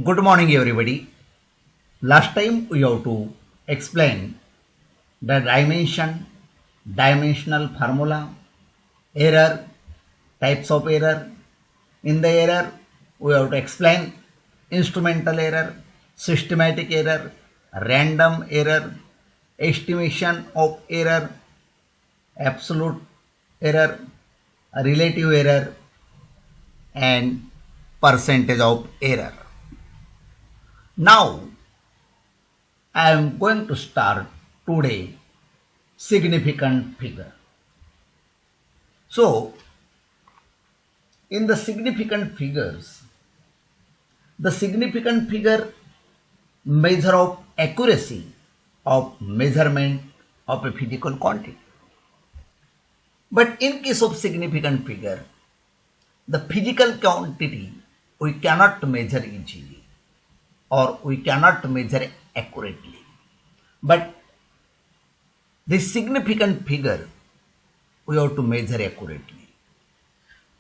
Good morning, everybody. Last time we have to explain the dimensional formula, error, types of error. In the error, we have to explain instrumental error, systematic error, random error, estimation of error, absolute error, relative error, and percentage of error. Now, I am going to start today significant figure. So, in the significant figures, the significant figure measure of accuracy of measurement of a physical quantity. But in case of significant figure, the physical quantity we cannot measure easily or we cannot measure accurately. But this significant figure we have to measure accurately.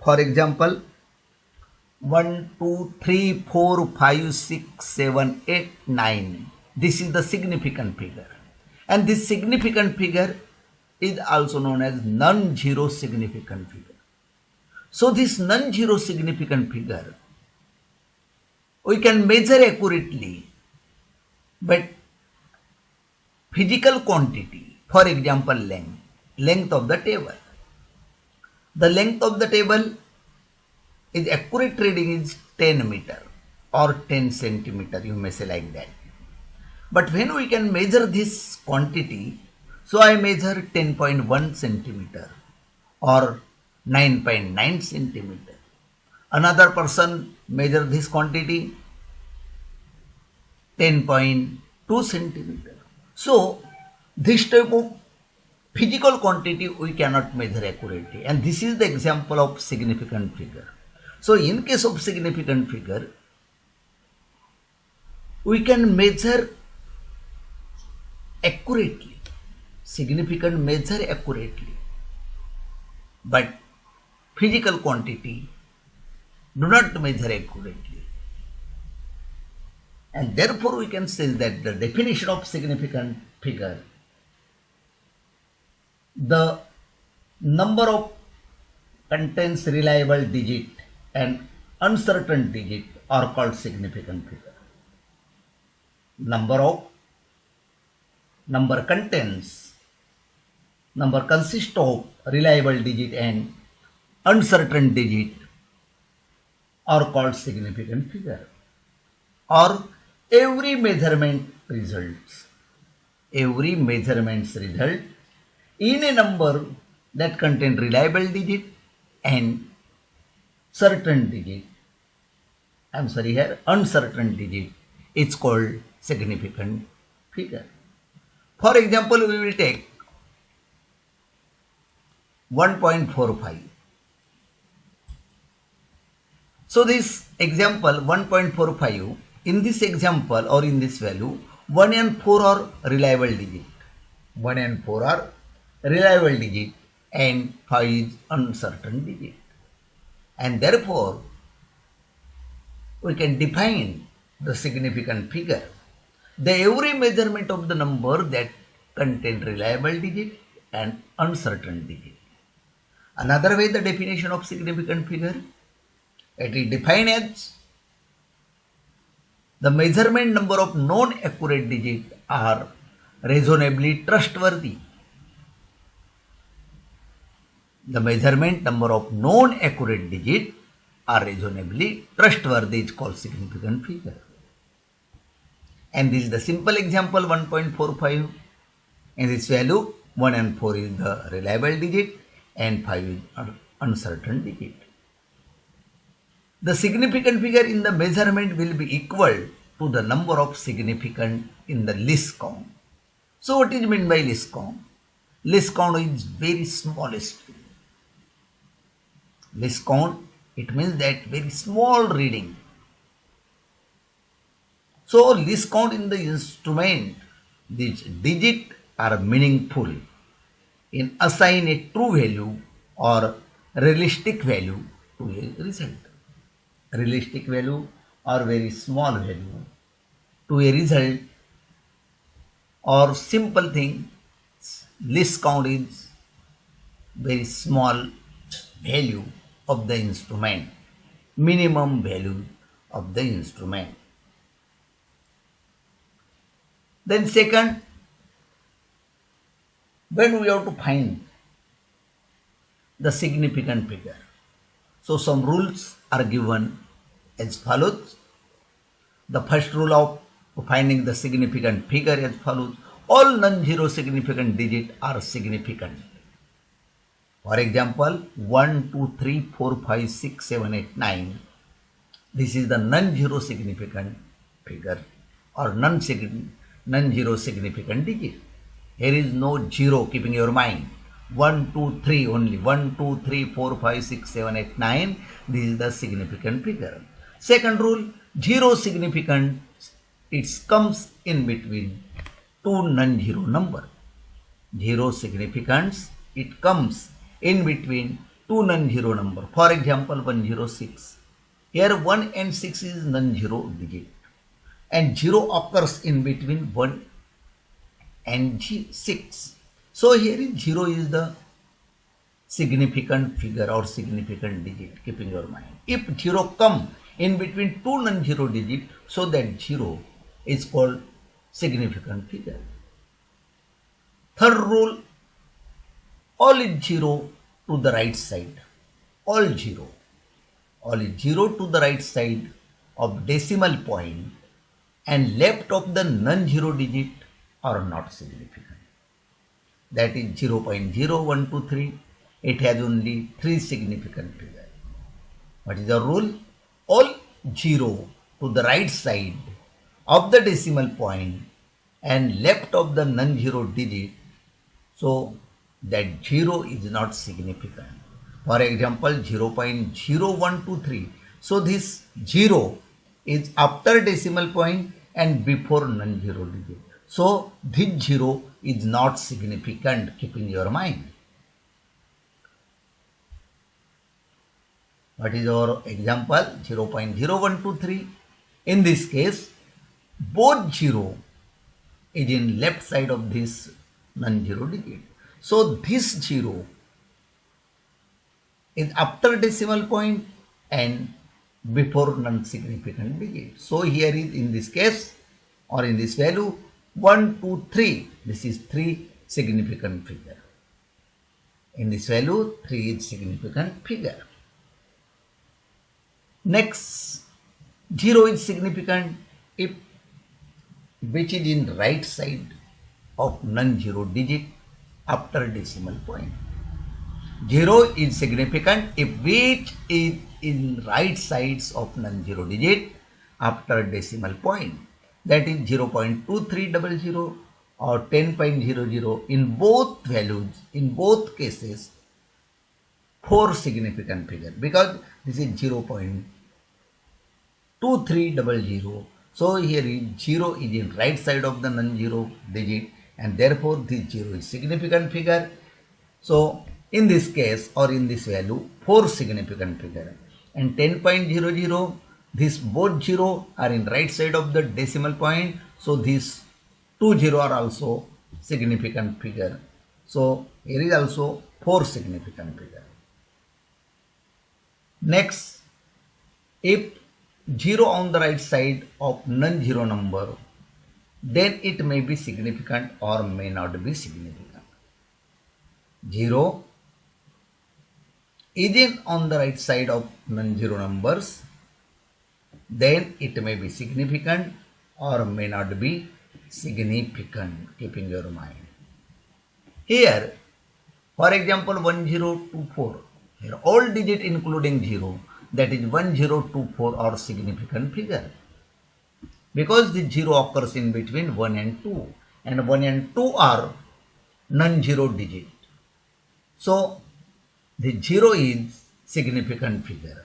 For example, 1, 2, 3, 4, 5, 6, 7, 8, 9. This is the significant figure. And this significant figure is also known as non-zero significant figure. So this non-zero significant figure we can measure accurately, but physical quantity, for example length of the table. The length of the table is accurate reading is 10 meter or 10 centimeter, you may say like that. But when we can measure this quantity, so I measure 10.1 centimeter or 9.9 centimeter. Another person measure this quantity 10.2 centimeter. So this type of physical quantity we cannot measure accurately, and this is the example of significant figure. So in case of significant figure, we can measure accurately, significant measure accurately, but physical quantity do not measure accurately. And therefore we can say that the definition of significant figure, the number of contains reliable digit and uncertain digit are called significant figure. Number consists of reliable digit and uncertain digit are called significant figure. Or every measurement results in a number that contain reliable digit and uncertain digit. It's called significant figure. For example, we will take 1.45. So this example 1.45, in this example or in this value, 1 and 4 are reliable digit. 1 and 4 are reliable digit and 5 is uncertain digit. And therefore, we can define the significant figure. The every measurement of the number that contain reliable digit and uncertain digit. Another way, the definition of significant figure, it is defined as the measurement number of non-accurate digits are reasonably trustworthy. The measurement number of non-accurate digits are reasonably trustworthy is called significant figure. And this is the simple example 1.45. In this value, 1 and 4 is the reliable digit and 5 is uncertain digit. The significant figure in the measurement will be equal to the number of significant in the least count. So what is meant by least count? Least count is very smallest. Least count, it means that very small reading. So least count in the instrument, these digits are meaningful in assign a true value or realistic value to a result. Realistic value or very small value to a result or simple thing, least count is very small value of the instrument, minimum value of the instrument. Then second, when we have to find the significant figure. So some rules are given as follows. The first rule of finding the significant figure as follows. All non-zero significant digits are significant. For example, 1, 2, 3, 4, 5, 6, 7, 8, 9. This is the non-zero significant figure or non-zero significant digit. Here is no zero, keeping your mind. 1, 2, 3 only. 1, 2, 3, 4, 5, 6, 7, 8, 9. This is the significant figure. Second rule, zero significant, it comes in between two non-zero number. Zero significance, it comes in between two non-zero number. For example, 106. Here 1 and 6 is non-zero digit. And 0 occurs in between 1 and 6. So here is 0 is the significant figure or significant digit, keeping your mind. If 0 come in between two non-zero digit, so that 0 is called significant figure. Third rule, all is 0 to the right side. All 0. All is 0 to the right side of decimal point and left of the non-zero digit are not significant. That is 0.0123. It has only 3 significant figures. What is the rule? All 0 to the right side of the decimal point and left of the non-zero digit, so that 0 is not significant. For example, 0.0123. So this 0 is after decimal point and before non-zero digit. So this 0 is not significant, keep in your mind. What is our example? 0.0123. In this case, both 0 is in left side of this non-zero digit. So this 0 is after decimal point and before non-significant digit. So here is in this case or in this value 1, 2, 3. This is 3 significant figure. In this value 3 is significant figure. Next, 0 is significant if which is in right side of non-zero digit after decimal point. 0 is significant if which is in right sides of non-zero digit after decimal point. That is 0.2300 or 10.00. In both values, in both cases, 4 significant figure because this is 0.2300. So here is 0 is in right side of the non-zero digit and therefore this 0 is significant figure. So in this case or in this value 4 significant figure and 10.00, this both 0 are in right side of the decimal point. So these 2 0 are also significant figure. So here is also 4 significant figure. Next, if 0 on the right side of non-zero number, then it may be significant or may not be significant. 0 is in on the right side of non-zero numbers, then it may be significant or may not be significant, keeping your mind. Here, for example, 1024. Here all digit including 0, that is 1024 are significant figure. Because the 0 occurs in between 1 and 2 and 1 and 2 are non-zero digit. So the 0 is significant figure.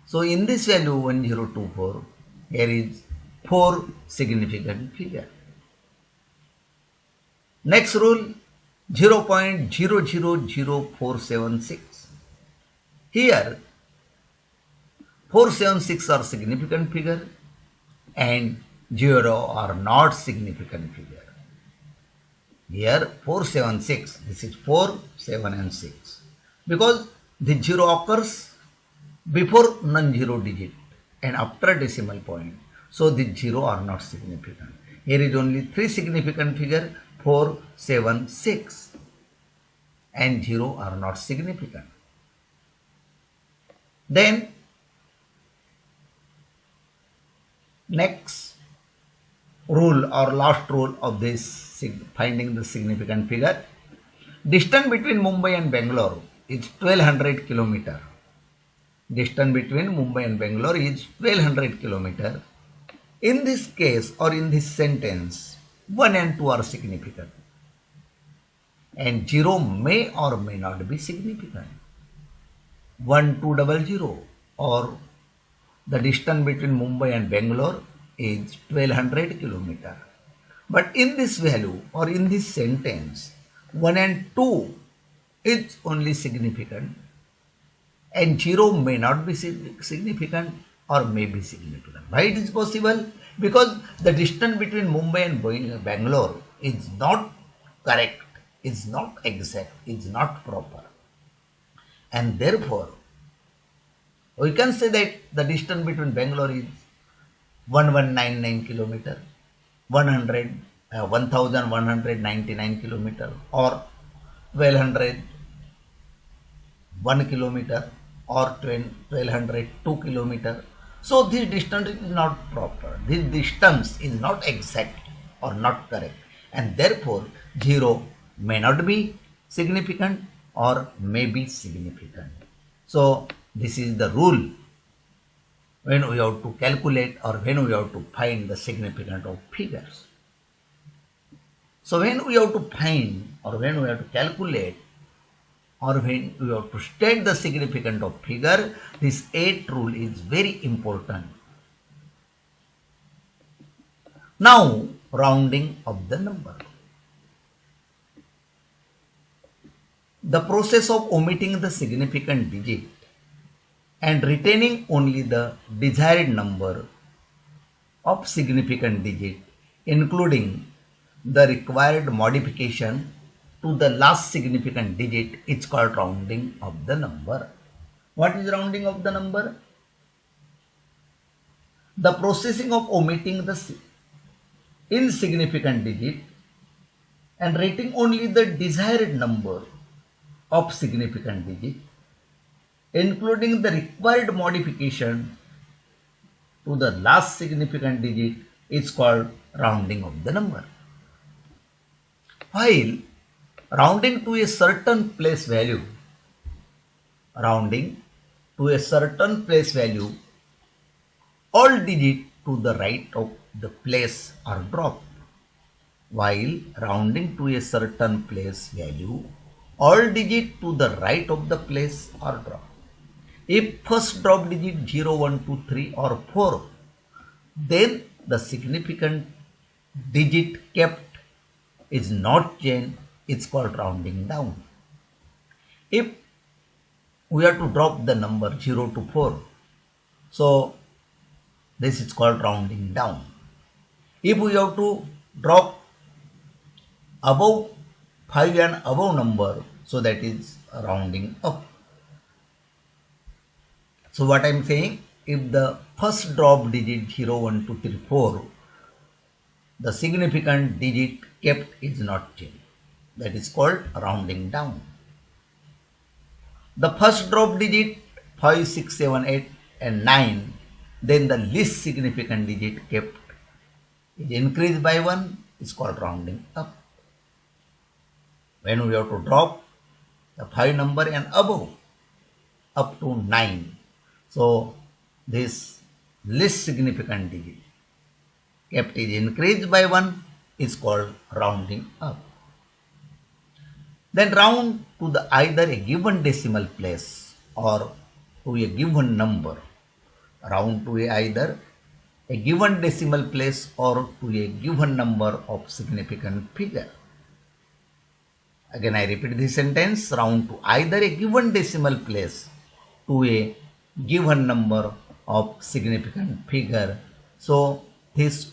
So in this value 1024, here is 4 significant figure. Next rule, 0.000476. Here 476 are significant figure and 0 are not significant figure. Here 476, this is 4, 7 and 6. Because the 0 occurs before non-zero digit and after decimal point. So the 0 are not significant. Here is only 3 significant figure, 4, 7, 6 and 0 are not significant. Then next rule or last rule of this finding the significant figure. Distance between Mumbai and Bangalore is 1200 kilometer. Distance between Mumbai and Bangalore is 1200 kilometer. In this case or in this sentence, 1 and 2 are significant and 0 may or may not be significant. 1200 or the distance between Mumbai and Bangalore is 1200 kilometer. But in this value or in this sentence, 1 and 2 is only significant and 0 may not be significant or may be significant. Why it is possible? Because the distance between Mumbai and Bangalore is not correct, is not exact, is not proper. And therefore, we can say that the distance between Bangalore is 1199 kilometer, 1199 kilometer or 1200 1 kilometer or 1202 kilometer. So this distance is not proper. This distance is not exact or not correct. And therefore 0 may not be significant or may be significant. So this is the rule when we have to calculate or when we have to find the significance of figures. So when we have to find or when we have to calculate or when we have to state the significance of figure, this 8th rule is very important. Now, rounding of the number. The process of omitting the significant digit and retaining only the desired number of significant digit, including the required modification to the last significant digit, is called rounding of the number. What is rounding of the number? The processing of omitting the insignificant digit and rating only the desired number of significant digit, including the required modification to the last significant digit, is called rounding of the number. While rounding to a certain place value, all digits to the right of the place are dropped. While rounding to a certain place value, all digits to the right of the place are dropped. If first drop digit 0, 1, 2, 3 or 4, then the significant digit kept is not changed, it's called rounding down. If we have to drop the number 0 to 4, so this is called rounding down. If we have to drop above 5 and above number, so that is rounding up. So what I am saying, if the first drop digit 0, 1, 2, 3, 4, the significant digit kept is not changed. That is called rounding down. The first drop digit 5, 6, 7, 8 and 9, then the least significant digit kept is increased by 1, is called rounding up. When we have to drop the 5 number and above up to 9, so this least significant digit kept is increased by 1 is called rounding up. Then round to the either a given decimal place or to a given number. Round to either a given decimal place or to a given number of significant figure. Again I repeat this sentence, round to either a given decimal place to a given number of significant figure. So This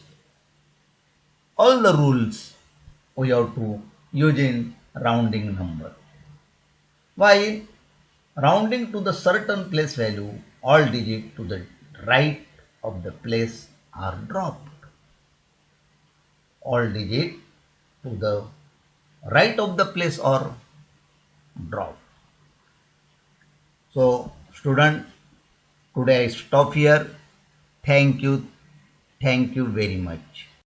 all the rules we have to use in rounding number. While rounding to the certain place value, all digits to the right of the place are dropped. All digits to the right of the place are dropped. So, student, today I stop here. Thank you. Thank you very much.